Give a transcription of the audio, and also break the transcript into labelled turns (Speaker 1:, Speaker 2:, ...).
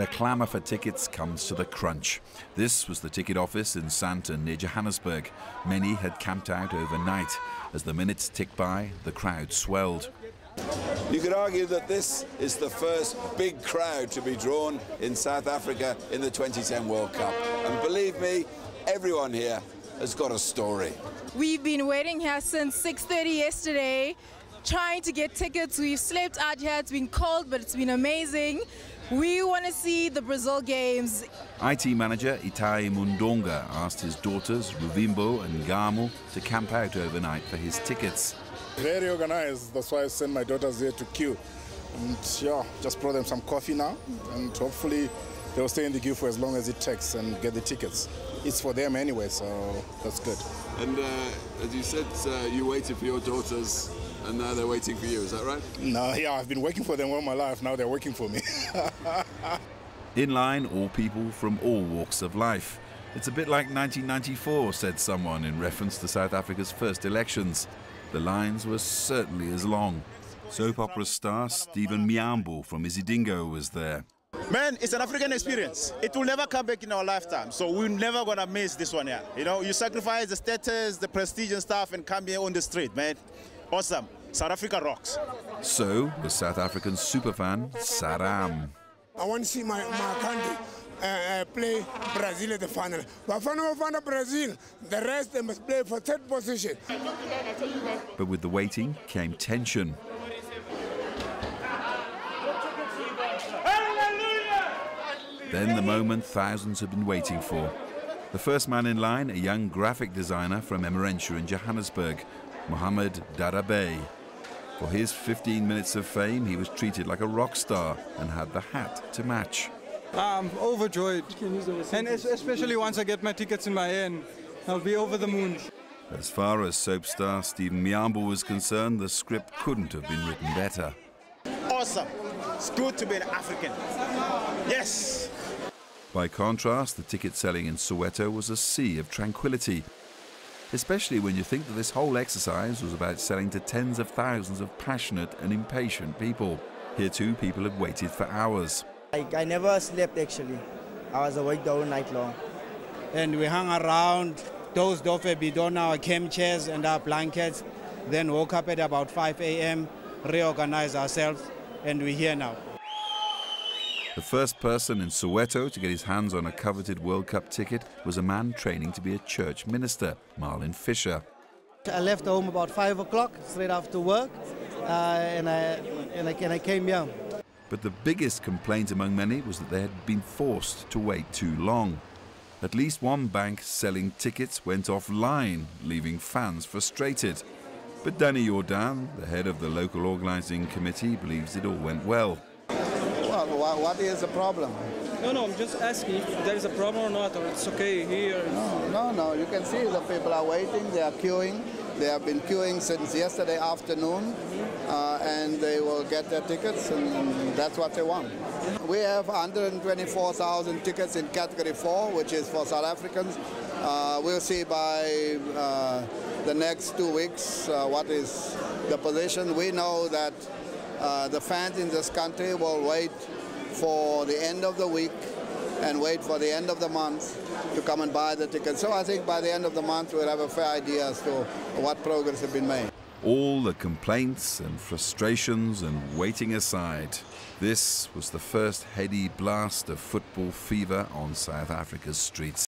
Speaker 1: The clamour for tickets comes to the crunch. This was the ticket office in Sandton near Johannesburg. Many had camped out overnight. As the minutes ticked by, the crowd swelled.
Speaker 2: You could argue that this is the first big crowd to be drawn in South Africa in the 2010 World Cup. And believe me, everyone here has got a story.
Speaker 3: We've been waiting here since 6:30 yesterday, trying to get tickets. We've slept out here. It's been cold, but it's been amazing. We want to see the Brazil games.
Speaker 1: IT manager Itai Mundonga asked his daughters Ruvimbo and Gamu to camp out overnight for his tickets.
Speaker 4: Very organized, that's why I sent my daughters here to queue. And yeah, just brought them some coffee now, and hopefully they'll stay in the queue for as long as it takes and get the tickets. It's for them anyway, so that's good.
Speaker 2: And as you said, you waited for your daughters, and now they're waiting for you, is that right?
Speaker 4: No, yeah, I've been working for them all my life, now they're working for me.
Speaker 1: In line, all people from all walks of life. It's a bit like 1994, said someone in reference to South Africa's first elections. The lines were certainly as long. Soap opera star Stephen Miyambo from Izidingo was there.
Speaker 5: Man, it's an African experience. It will never come back in our lifetime, so we're never gonna miss this one here. You know, you sacrifice the status, the prestige and stuff and come here on the street, man. Awesome. South Africa rocks.
Speaker 1: So was South African superfan Saram.
Speaker 6: I want to see my country play Brazil at the final. Bafana Brazil, the rest they must play for third position.
Speaker 1: But with the waiting came tension. Then the moment thousands had been waiting for. The first man in line, a young graphic designer from Emerentia in Johannesburg, Mohamed Darabe. For his 15 minutes of fame, he was treated like a rock star and had the hat to match.
Speaker 7: I'm overjoyed, and especially once I get my tickets in my hand, I'll be over the moon.
Speaker 1: As far as soap star Stephen Miyambo was concerned, the script couldn't have been written better.
Speaker 5: Awesome. It's good to be an African. Yes.
Speaker 1: By contrast, the ticket selling in Soweto was a sea of tranquility, especially when you think that this whole exercise was about selling to tens of thousands of passionate and impatient people. Here too, people had waited for hours.
Speaker 8: I never slept actually. I was awake the whole night long.
Speaker 9: And we hung around, dozed off a bit on our camp chairs and our blankets, then woke up at about 5 a.m., reorganized ourselves, and we're here now.
Speaker 1: The first person in Soweto to get his hands on a coveted World Cup ticket was a man training to be a church minister, Marlon Fisher.
Speaker 8: I left home about 5 o'clock, straight after work, and I came here.
Speaker 1: But the biggest complaint among many was that they had been forced to wait too long. At least one bank selling tickets went offline, leaving fans frustrated. But Danny Jordan, the head of the local organising committee, believes it all went well.
Speaker 10: Well, what is the problem?
Speaker 7: No, I'm just asking if there is a problem or not, or it's okay here.
Speaker 10: No, you can see the people are waiting, they are queuing. They have been queuing since yesterday afternoon, and they will get their tickets, and that's what they want. We have 124,000 tickets in Category 4, which is for South Africans. We'll see by the next 2 weeks what is the position. We know that the fans in this country will wait for the end of the week and wait for the end of the month to come and buy the tickets. So I think by the end of the month we'll have a fair idea as to what progress has been made.
Speaker 1: All the complaints and frustrations and waiting aside, this was the first heady blast of football fever on South Africa's streets.